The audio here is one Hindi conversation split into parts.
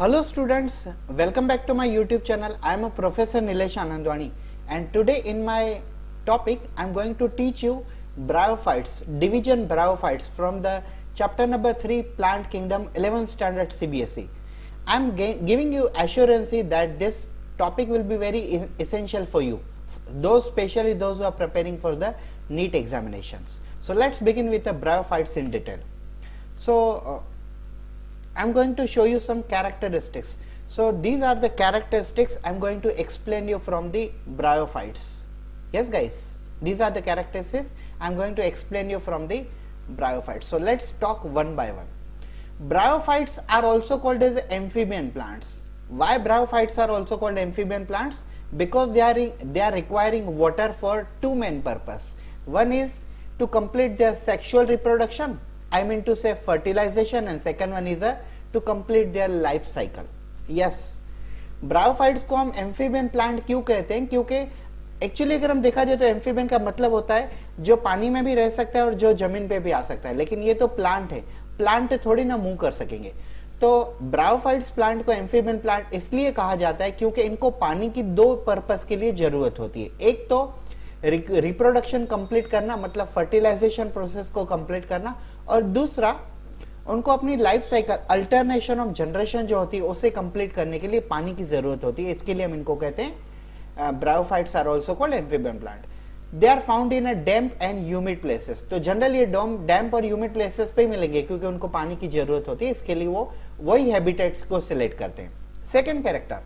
Hello students, welcome back to my YouTube channel. I am a Professor Nilesh Anandwani and today in my topic I am going to teach you bryophytes, division bryophytes from the chapter number 3 Plant Kingdom 11th standard CBSE. I am giving you assurance that this topic will be very essential for you, those especially those who are preparing for the NEET examinations. So let's begin with the bryophytes in detail. So I'm going to show you some characteristics. So these are the characteristics I'm going to explain you from the bryophytes. Yes guys, these are the characteristics I'm going to explain you from the bryophytes. So let's talk one by one. Bryophytes are also called as amphibian plants. Why bryophytes are also called amphibian plants? Because they are requiring water for two main purposes. One is to complete their sexual reproduction, I mean to say fertilization, and second one is to complete their life cycle. Yes, bryophytes को हम एम्फीबियन प्लांट क्यों कहते हैं? क्योंकि एक्चुअली अगर हम देखा जाए तो एम्फीबियन का मतलब होता है जो पानी में भी रह सकता है और जो जमीन पे भी आ सकता है, लेकिन ये तो प्लांट है, प्लांट थोड़ी ना मूव कर सकेंगे। तो ब्रायोफाइट्स प्लांट को एम्फीबियन प्लांट इसलिए कहा जाता है क्योंकि इनको पानी की दो पर्पस के लिए जरूरत होती है। एक तो रिप्रोडक्शन कंप्लीट करना, मतलब फर्टिलाइजेशन प्रोसेस को कंप्लीट करना, और दूसरा उनको अपनी life cycle alternation of generation जो होती है उसे कंप्लीट करने के लिए पानी की जरूरत होती है। इसके लिए हम इनको कहते हैं bryophytes are also called amphibian plant. They are found in a damp and humid places. तो जनरली ये डैम्प और ह्यूमिड प्लेसेस पे ही मिलेंगे क्योंकि उनको पानी की जरूरत होती है, इसके लिए वो वही हैबिटेट्स को सिलेक्ट करते हैं। Second character,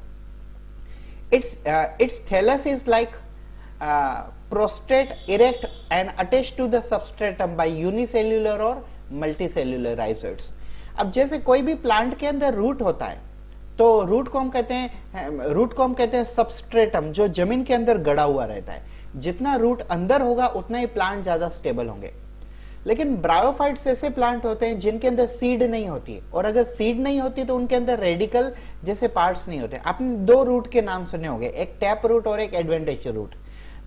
it's thallus is like prostate, erect and attached to the substratum by unicellular और multicellular rhizoids। अब जैसे कोई भी प्लांट के अंदर रूट होता है तो रूट को हम कहते हैं सबस्ट्रेटम, जो जमीन के अंदर गड़ा हुआ रहता है। जितना रूट अंदर होगा उतना ही प्लांट ज्यादा स्टेबल होंगे। लेकिन ब्रायोफाइट्स ऐसे प्लांट होते हैं जिनके अंदर सीड नहीं होती है, और अगर सीड नहीं होती तो उनके अंदर रेडिकल जैसे पार्ट्स नहीं होते। आपने दो रूट के नाम सुने होंगे, एक टैप रूट और एक एडवेंटेशियल root.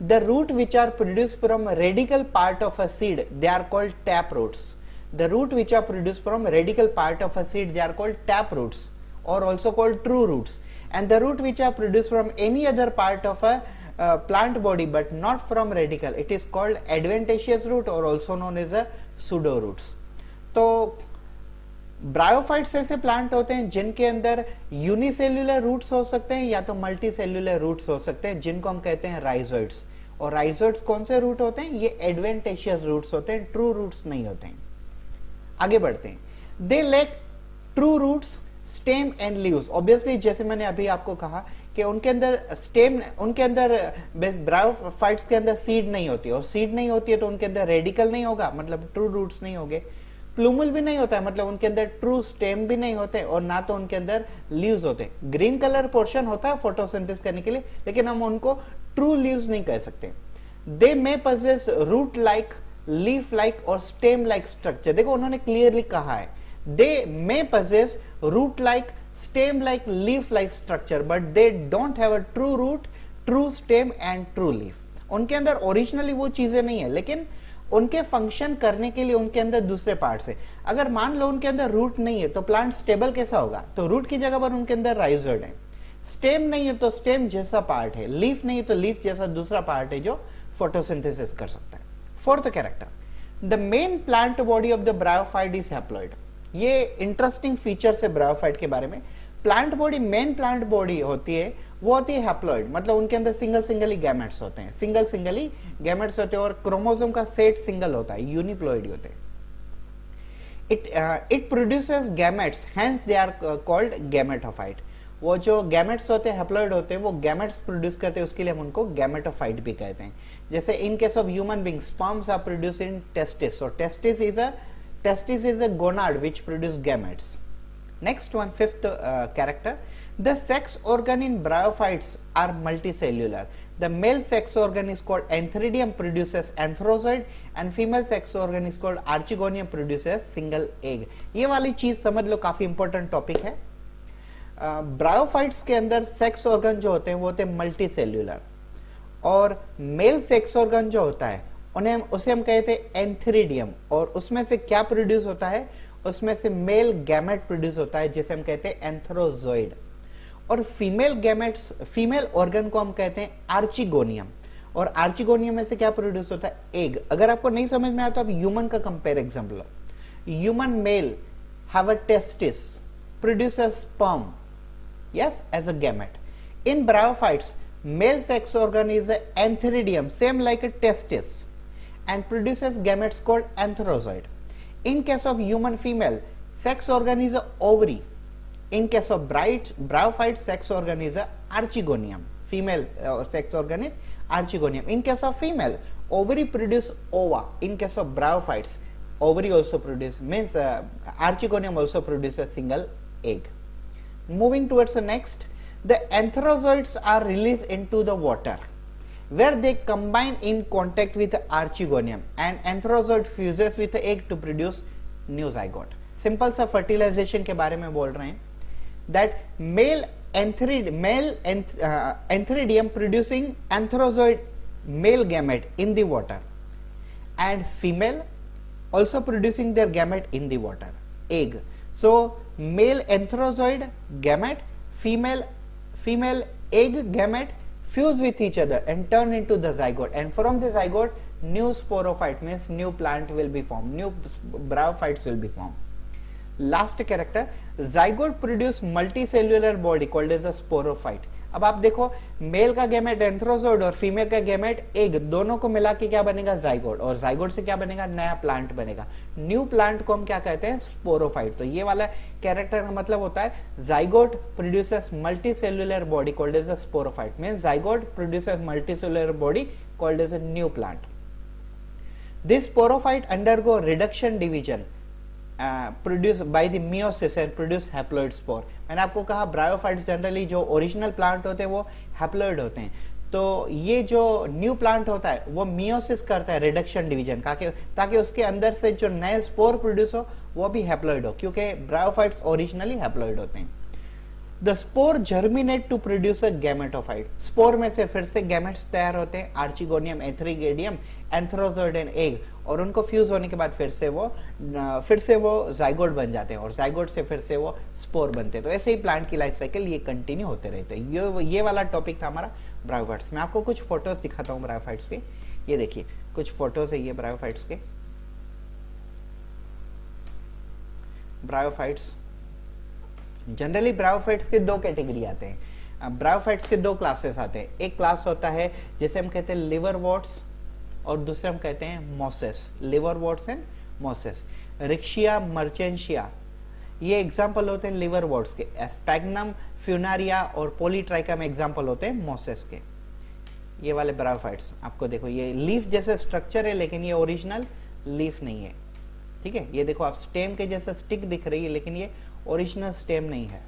The root which are produced from radical part of a seed, they are called tap roots. The root which are produced from radical part of a seed, they are called tap roots or also called true roots. And the root which are produced from any other part of a plant body but not from radical, it is called adventitious root or also known as a pseudo roots. तो ब्रायोफाइट्स ऐसे प्लांट होते हैं जिनके अंदर यूनिसेल्युलर रूट्स हो सकते हैं या तो मल्टीसेल्युलर रूट्स हो सकते हैं, जिनको हम कहते हैं राइजोइड्स। और राइजोइड्स कौन से रूट होते हैं? ये एडवेंटेशियस रूट्स होते हैं, ट्रू रूट्स नहीं होते हैं। आगे बढ़ते हैं। They lack true roots, stem and leaves. Obviously जैसे मैंने अभी आपको कहा कि उनके अंदर स्टेम, उनके अंदर ब्रायोफाइट्स के अंदर सीड नहीं होती, और सीड नहीं होती है तो उनके अंदर रेडिकल नहीं होगा, मतलब ट्रू रूट्स नहीं होंगे। प्लूमल भी नहीं होता है, मतलब उनके अंदर ट्रू स्टेम भी नहीं होते, और ना तो उनके अंदर लीव्स होते। ग्रीन कलर पोर्शन होता है फोटोसिंथेसिस करने के लिए, लेकिन हम उनको ट्रू लीव्स नहीं कह सकते। They may possess root like, leaf like और स्टेम लाइक स्ट्रक्चर। देखो उन्होंने क्लियरली कहा है they may possess root like, stem like, leaf like structure, but they don't have a true root, true stem and true leaf. उनके अंदर ओरिजिनली वो चीजें नहीं है, लेकिन उनके फंक्शन करने के लिए उनके अंदर दूसरे पार्ट्स है। अगर मान लो उनके अंदर रूट नहीं है तो प्लांट स्टेबल कैसा होगा? तो रूट की जगह पर उनके अंदर राइजोइड है। स्टेम नहीं है तो स्टेम जैसा पार्ट है, लीफ नहीं है तो लीफ जैसा दूसरा पार्ट है जो फोटोसिंथेसिस कर सकता है। Fourth character, the main plant body of the bryophyte is haploid. ये इंटरेस्टिंग फीचर्स है ब्रायोफाइट के बारे में। Plant body, main plant body होती है वो होती है हैप्लॉइड, मतलब उनके अंदर सिंगल गैमेट्स होते हैं, सिंगल गैमेट्स होते हैं, और क्रोमोसोम का सेट सिंगल होता है, यूनिप्लॉइड होते हैं। It produces gametes, hence they are called gametophyte. वो जो गैमेट्स होते हैं, हैप्लॉइड होते हैं, वो गैमेट्स प्रोड्यूस करते हैं, उसके लिए हम उनको गैमेटोफाइट भी कहते हैं। जैसे in case of human being, sperms are produced in testis, so testis is a gonad which produce gametes. Next one, fifth character, the sex organ in bryophytes are multicellular. The male sex organ is called antheridium, produces anthrozoid, and female sex organ is called archegonium, produces single egg. ये वाली चीज समझ लो, काफी इंपॉर्टेंट टॉपिक है। ब्रायोफाइट्स के अंदर सेक्स ऑर्गन जो होते हैं वो होते हैं मल्टीसेल्युलर, और मेल सेक्स ऑर्गन जो होता है उसे हम कहते हैं एंथेरिडियम, और उसमें से क्या प्रोड्यूस होता है? उसमें से मेल गैमेट प्रोड्यूस होता है जिसे हम कहते हैं एंथ्रोजोइड, और फीमेल गैमेट्स, फीमेल ऑर्गन को हम कहते हैं आर्चिगोनियम, और आर्चिगोनियम में से क्या प्रोड्यूस होता है? एग। अगर आपको नहीं समझ में आया तो आप ह्यूमन का compare example low. Human male have a testis, produces sperm, yes, as a gamete. In bryophytes, male sex organ is a antheridium, same like a testis, and produces gametes called antherozoid. In case of human female, sex organ is a ovary. In case of bryophyte, sex organ is a archegonium. Female sex organ is archegonium. In case of female, ovary produce ova. In case of bryophytes, ovary also produce, means archegonium also produce a single egg. Moving towards the next, the antherozoids are released into the water where they combine in contact with the archegonium, and antherozoid fuses with the egg to produce new zygote. Simple सा fertilization के बारे में बोल रहे हैं, that male antheridium producing antherozoid male gamete in the water, and female also producing their gamete in the water, egg. So male antherozoid gamete, female egg gamete fuse with each other and turn into the zygote, and from the zygote new sporophyte, means new plant will be formed, new bryophytes will be formed. Last character, zygote produce multicellular body called as a sporophyte. अब आप देखो, मेल का गैमेट एंथ्रोजोइड और फीमेल का गैमेट एग, दोनों को मिला के क्या बनेगा? जाइगोट, और जाइगोट से क्या बनेगा? नया प्लांट बनेगा। न्यू प्लांट को हम क्या कहते हैं? स्पोरोफाइट। तो ये वाला कैरेक्टर का मतलब होता है zygote produces multicellular body called as a sporophyte, means zygote produces multicellular body called as a new plant. This sporophyte undergo reduction division produce by the meiosis and produce haploid spore. मैंने आपको कहा ब्रायोफाइट्स जनरली जो ओरिजिनल प्लांट होते हैं वो हैप्लॉइड होते हैं, तो ये जो न्यू प्लांट होता है वो मियोसिस करता है, रिडक्शन डिवीजन, ताकि उसके अंदर से जो नए स्पोर प्रोड्यूस हो वो भी हैप्लॉइड हो, क्योंकि ब्रायोफाइट्स ओरिजिनली हैप्लॉइड होते हैं. The spore germinate to produce a gametophyte. Spore में से फिर से गैमेट्स तैयार होते हैं, archegonium, antheridium, antherozoid and egg, और उनको फ्यूज होने के बाद फिर से वो जाइगोट बन जाते हैं, और जाइगोट से फिर से वो स्पोर बनते हैं. तो ऐसे ही प्लांट की लाइफ साइकिल ये कंटिन्यू होते रहते हैं. ये वाला टॉपिक था हमारा ब्रायोफाइट्स. मैं आपको कुछ फोटोज दिखाता हूँ ब्रायोफाइट्स के. ये देखिए कुछ फोटोज है ये ब्रायोफाइट्स के. ब्रायोफाइट्स जनरली ब्रायोफाइट्स के दो कैटेगरी आते हैं. ब्रायोफाइट्स के दो क्लासेस आते हैं. एक क्लास होता है जिसे हम कहते हैं लिवरवॉर्ट्स, और दूसरे हम कहते हैं mosses. Liverworts and mosses. Riccia, Marchantia ये एग्जांपल होते हैं लिवरवॉर्ट्स के. स्पैग्नम, फ्यूनारिया और पॉलीट्राइकम एग्जांपल होते हैं मोसेस के. ये वाले ब्रायोफाइट्स आपको देखो, ये लीफ जैसे स्ट्रक्चर है लेकिन ये ओरिजिनल लीफ नहीं है. ठीक है, ये देखो आप स्टेम के जैसे स्टिक दिख रही है लेकिन ये ओरिजिनल स्टेम नहीं है.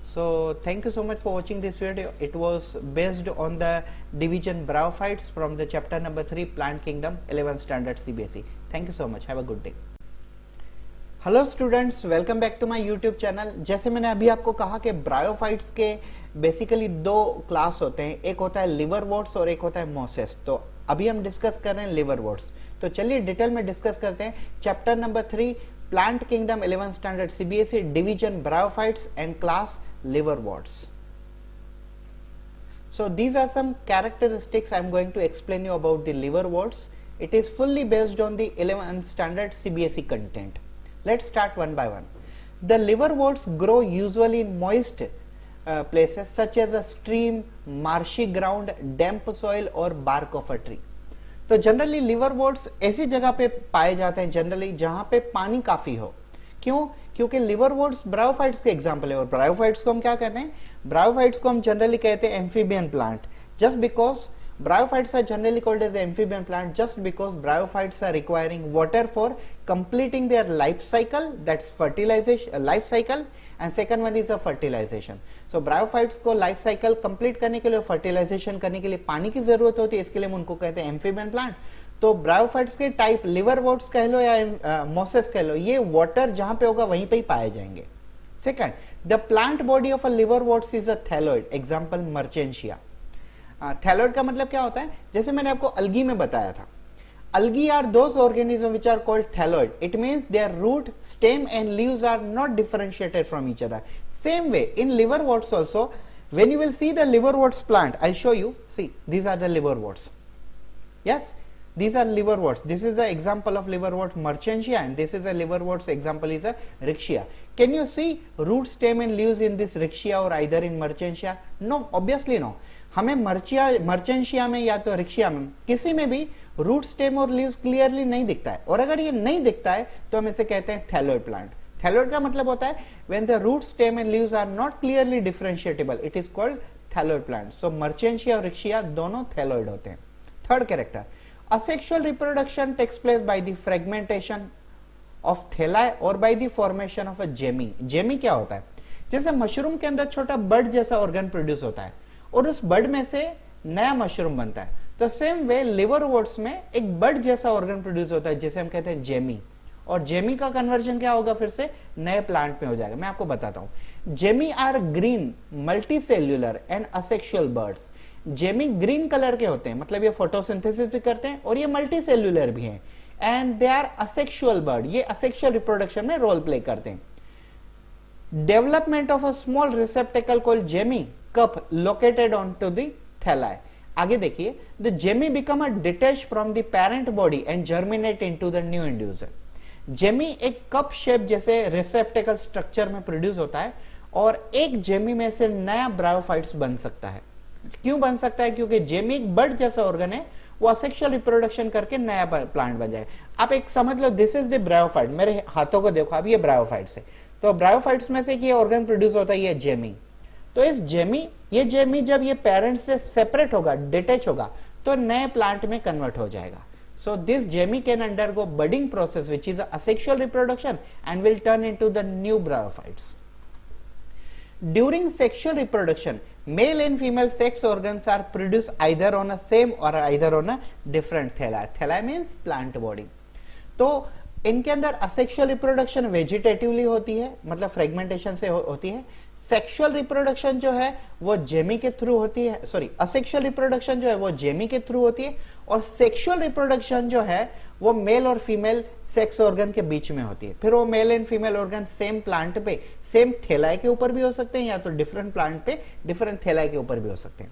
So thank you so much for watching this video. It was based on the division Bryophytes from the chapter number 3 Plant Kingdom 11th standard CBSE. Thank you so much. Have a good day. Hello students, welcome back to my YouTube channel. जैसे मैंने अभी आपको कहा कि ब्रायोफाइट्स के बेसिकली दो क्लास होते हैं, एक होता है लिवरवॉर्ट्स और एक होता है मोसेस. तो अभी हम डिस्कस कर रहे हैं लिवरवॉर्ट्स. तो चलिए डिटेल में डिस्कस करते हैं. Chapter number 3 Plant Kingdom 11th standard CBSE, division Bryophytes and class liverworts. So these are some characteristics I am going to explain you about the liverworts. It is fully based on the 11th standard CBSE content. Let's start one by one. The liverworts grow usually in moist places such as a stream, marshy ground, damp soil or bark of a tree. तो जनरली लिवरवॉर्ट्स ऐसी जगह पे पाए जाते हैं जनरली जहां पे पानी काफी हो. क्यों? क्योंकि लिवरवॉर्ट्स ब्रायोफाइट्स के एग्जांपल है, और ब्रायोफाइट्स को हम क्या कहते हैं? ब्रायोफाइट्स को हम जनरली कहते हैं amphibian plant. Just because bryophytes are generally called as amphibian plant just because bryophytes are requiring water for completing their life cycle, that's fertilization life cycle, and second one is a fertilization. So bryophytes को life cycle complete करने के लिए, fertilization करने के लिए पानी की जरूरत होती है, इसके लिए हम उनको कहते हैं amphibian plant. तो ब्रायोफाइट्स के टाइप लिवरवॉर्ट्स कह लो या मोसेस कह लो, ये वाटर जहां पे होगा वहीं पे ही पाए जाएंगे. Second, the plant body of a liverworts is a thalloid. Example Marchantia. Thalloid का मतलब क्या होता है? जैसे मैंने आपको अलगी में बताया था, Algae are those organisms which are called thalloid. It means their root, stem and leaves are not differentiated from each other. Same way in liverworts also, when you will see the liverworts plant, I'll show you. See, these are the liverworts. Yes, these are liverworts. This is the example of liverwort merchantia, and this is a liverworts example is a riccia. Can you see root, stem and leaves in this riccia or either in merchantia? No, obviously no. हमें मर्चेंशिया में या तो रिक्शिया में किसी में भी रूट, स्टेम और लीव्स क्लियरली नहीं दिखता है, और अगर ये नहीं दिखता है तो हम इसे कहते हैं थैलोइड प्लांट. थैलोइड का मतलब होता है when the root, stem and leaves are not clearly differentiable, it is called thalloid plant. So Marchantia और रिक्शिया दोनों थैलोइड होते हैं. Third character, asexual reproduction takes place by the fragmentation of thalli or by the formation of a gemmy. Gemmy क्या होता है? जैसे मशरूम के अंदर छोटा बर्ड जैसा ऑर्गन प्रोड्यूस होता है और उस बर्ड में से नया मशरूम बनता है, तो सेम वे लिवरवोर्ट्स में एक बर्ड जैसा ऑर्गन प्रोड्यूस होता है जिसे हम कहते हैं जेमी, और जेमी का कन्वर्जन क्या होगा फिर से नए प्लांट में हो जाएगा. मैं आपको बताता हूं. Gemmae are green multi cellular and asexual birds. Gemmae green colour के होते हैं, मतलब ये फोटोसिंथेसिस भी करते हैं और ये मल्टी सेल्यूलर भी हैं, and they are asexual bud. ये असेक्सुअल रिप्रोडक्शन में रोल प्ले करते हैं. Development of a small receptacle called gemmae cup located on to the thalli. आगे देखिए, the gemmae become a detach from the parent body and germinate into the new inducer. Gemmae एक कप शेप जैसे रिसेप्टेकल स्ट्रक्चर में प्रोड्यूस होता है और एक जेमी में से नया ब्रायोफाइट्स बन सकता है. क्यों बन सकता है? क्योंकि जेमी एक बर्ड जैसा ऑर्गन है, वो असेक्सुअल रिप्रोडक्शन करके नया प्लांट बन जाएगा. आप एक समझ लो, दिस इज द ब्रायोफाइट. मेरे हाथों को देखो, अब ये ब्रायोफाइट्स है, तो ब्रायोफाइट्स में से ये ऑर्गन प्रोड्यूस होता है, ये जेमी. तो इस ये जेमी जब ये पेरेंट्स से सेपरेट होगा, डिटैच होगा, तो नए प्लांट में कन्वर्ट हो जाएगा. So this Gemmy can undergo budding process which is asexual reproduction and will turn into the new bryophytes. During sexual reproduction, male and female sex organs are produced either on a same or either on a different thalli. Thalli means plant body. तो इनके अंदर असेक्सुअल रिप्रोडक्शन वेजिटेटिवली होती है, मतलब फ्रेगमेंटेशन से होती है. सेक्सुअल रिप्रोडक्शन जो है वो जेमी के थ्रू होती है, सॉरी असेक्सुअल रिप्रोडक्शन जो है वो जेमी के थ्रू होती है, और सेक्सुअल रिप्रोडक्शन जो है वो मेल और फीमेल सेक्स ऑर्गन के बीच में होती है. फिर वो mail and female organ same plant पे, सेम थैलाई के ऊपर भी हो सकते हैं, या तो डिफरेंट प्लांट पे डिफरेंट थैलाई के ऊपर भी हो सकते हैं.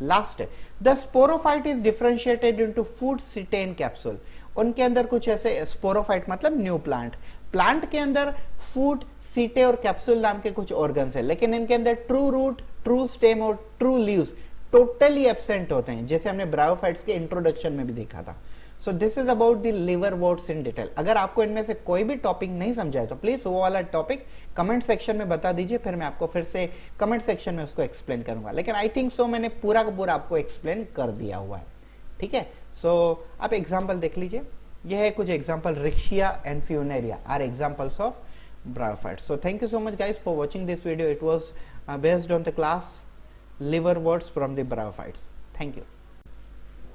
Last, the sporophyte is differentiated into food, सीटे एंड कैप्सूल. उनके अंदर कुछ ऐसे स्पोरोफाइट मतलब न्यू प्लांट, प्लांट के अंदर फूड, सीटे और कैप्सूल नाम के कुछ ऑर्गन्स है, लेकिन इनके अंदर ट्रू रूट, ट्रू स्टेम और ट्रू लीव्स टोटली एब्सेंट होते हैं, जैसे हमने ब्रायोफाइट्स के इंट्रोडक्शन में भी देखा था. So this is about the liverworts in detail. अगर आपको इनमें से कोई भी टॉपिक नहीं समझा है तो प्लीज वो वाला टॉपिक कमेंट सेक्शन में बता दीजिए, फिर मैं आपको फिर से कमेंट सेक्शन में उसको एक्सप्लेन करूंगा. लेकिन आई थिंक सो मैंने पूरा का पूरा आपको एक्सप्लेन कर दिया हुआ है. ठीक है, सो आप एग्जाम्पल देख लीजिए. यह है कुछ example. Riccia and Funaria are examples of bryophytes. So thank you so much guys for watching this video. It was based on the class liverworts from the bryophytes. Thank you.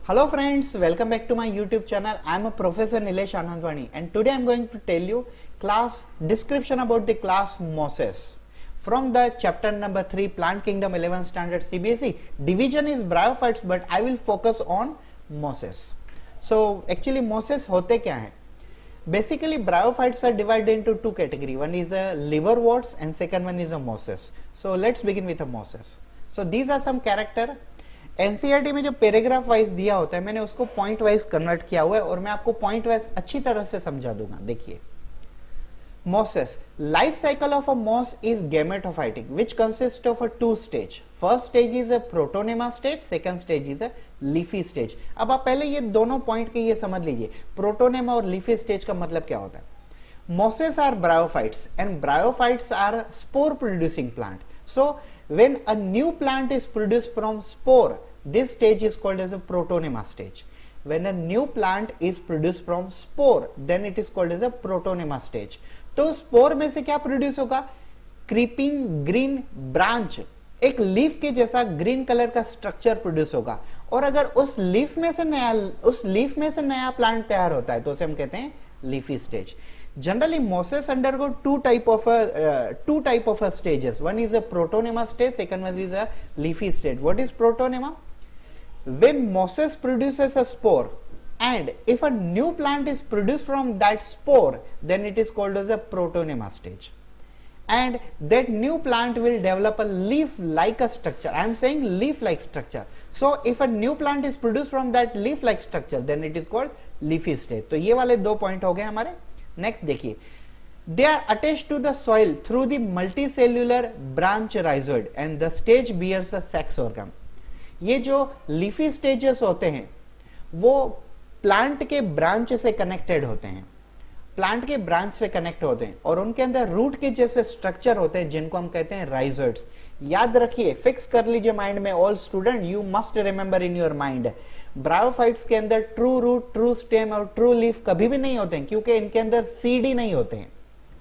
Hello friends, welcome back to my YouTube channel. I am a Professor Nilesh Anandwani, and today I am going to tell you class description about the class mosses from the chapter number 3 Plant Kingdom 11 Standard CBSE. Division is bryophytes, but I will focus on mosses. So actually mosses होते क्या हैं? Basically bryophytes are divided into two categories. One is a liverworts and second one is a mosses. So let's begin with a mosses. So these are some character. NCERT में जो पैराग्राफ वाइज दिया होता है, मैंने उसको पॉइंट वाइज कन्वर्ट किया हुआ है और मैं आपको पॉइंट वाइज अच्छी तरह से समझा दूंगा. देखिए, mosses. Life cycle of a moss is gametophytic, which consists of a two stage. First stage is a protonema stage, second stage is a leafy stage. अब आप पहले ये दोनों पॉइंट के ये समझ लीजिए, प्रोटोनेमा और लीफी स्टेज का मतलब क्या होता है. Mosses are bryophytes and bryophytes are spore producing plant. So when a new plant is produced from spore, this stage is called as a protonema stage. When a new plant is produced from spore, then it is called as a protonema stage. तो स्पोर में से क्या प्रोड्यूस होगा? क्रीपिंग ग्रीन ब्रांच, एक लीफ के जैसा ग्रीन कलर का स्ट्रक्चर प्रोड्यूस होगा, और अगर उस लीफ में से नया प्लांट तैयार होता है तो उसे हम कहते हैं leafy stage. Generally mosses undergo two type of a stages. One is a protonema stage, second one is a leafy stage. What is protonema? When mosses produces a spore, and if a new plant is produced from that spore, then it is called as a protonema stage, and that new plant will develop a leaf like a structure. I am saying leaf like structure. So if a new plant is produced from that leaf like structure, then it is called leafy stage. तो ये वाले 2 पॉइंट हो गए हमारे. नेक्स्ट देखिए, they are attached to the soil through the multicellular branch rhizoid and the stage bears a sex organ. ये जो लीफी स्टेजेस होते हैं वो प्लांट के ब्रांच से कनेक्टेड होते हैं, प्लांट के ब्रांच से कनेक्ट होते हैं, और उनके अंदर रूट के जैसे स्ट्रक्चर होते हैं जिनको हम कहते हैं राइजोइड्स. याद रखिए, फिक्स कर लीजिए माइंड में, all student you must remember in your mind, bryophytes के अंदर ट्रू रूट, ट्रू स्टेम और ट्रू लीफ कभी भी नहीं होते हैं, क्योंकि इनके अंदर सीड ही नहीं होते हैं.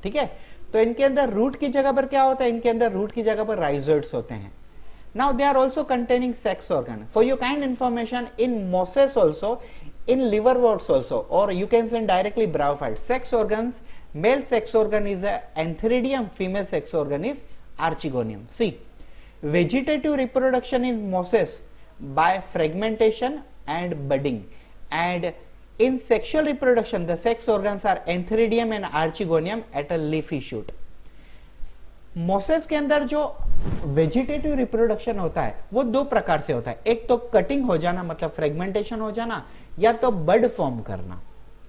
ठीक है, तो इनके अंदर रूट की जगह पर क्या होता है, इनके अंदर रूट की जगह पर राइजोइड्स होते हैं. Now they are also containing sex organ. For your kind information, in mosses also, in liverworts also, or you can say directly bryophytes, sex organs, male sex organ is a antheridium, female sex organ is archegonium. See, vegetative reproduction in mosses by fragmentation and budding, and in sexual reproduction the sex organs are antheridium and archegonium at a leafy shoot. Moses के अंदर जो वेजिटेटिव रिप्रोडक्शन होता है वो 2 प्रकार से होता है. एक तो कटिंग हो जाना, मतलब फ्रेगमेंटेशन हो जाना, या तो बड फॉर्म करना.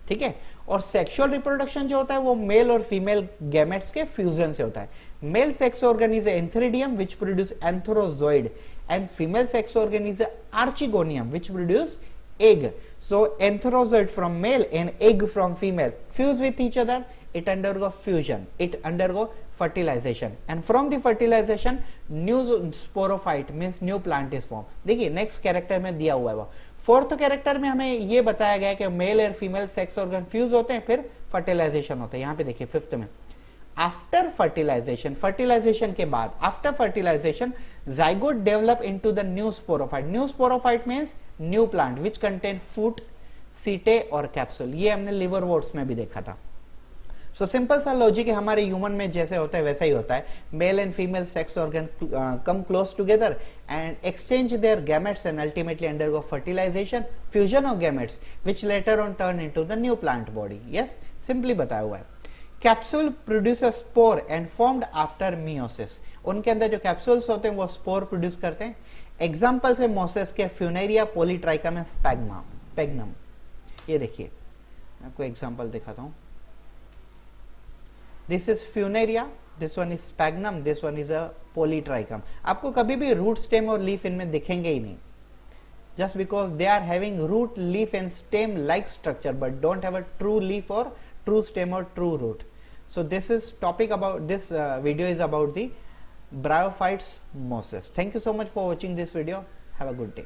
ठीक है, और सेक्सुअल रिप्रोडक्शन जो होता है वो मेल और फीमेल गैमेट्स के फ्यूजन से होता है. Male sex organ is antheridium which produce antherozoid, and female sex organ is archegonium which produce egg. So anthrozoid from male and egg from female fuse with each other, it undergo fusion, it undergo fertilization, and from the fertilization new sporophyte means new plant is formed. देखिए नेक्स्ट कैरेक्टर में दिया हुआ है वो. 4th कैरेक्टर में हमें ये बताया गया है कि मेल और फीमेल सेक्स ऑर्गन फ्यूज होते हैं, फिर फर्टिलाइजेशन होता है. यहाँ पे देखिए 5th में, आफ्टर फर्टिलाइजेशन, फर्टिलाइजेशन के बाद, after fertilisation zygote develop into the new sporophyte. New sporophyte means new plant which contain fruit, सीटे और कैप्सूल. ये हमने लिवरवोर्ट्स में भी देखा था. सो सिंपल सा लॉजिक है, हमारे ह्यूमन में जैसे होता है वैसा ही होता है. Male and female sex organ come close together and exchange their gametes and ultimately undergo fertilisation, fusion of gametes which later on turn into the new plant body. Yes, simply बताया हुआ है. Capsule produce spore and formed after meiosis. उनके अंदर जो कैप्सूल्स होते हैं वो स्पोर प्रोड्यूस करते हैं. एग्जांपल्स है मोसेस के फ्यूनेरिया, पॉलीट्राइकम एंड स्पैग्नम. ये देखिए, आपको एग्जांपल दिखाता हूं. This is Funaria, this one is sphagnum, this one is a Polytrichum. आपको कभी भी रूट, स्टेम और लीफ इनमें दिखेंगे ही नहीं, just because they are having root, leaf and stem like structure but don't have a true leaf or true stem or true root. So this is topic about this video is about the bryophytes mosses. Thank you so much for watching this video. Have a good day.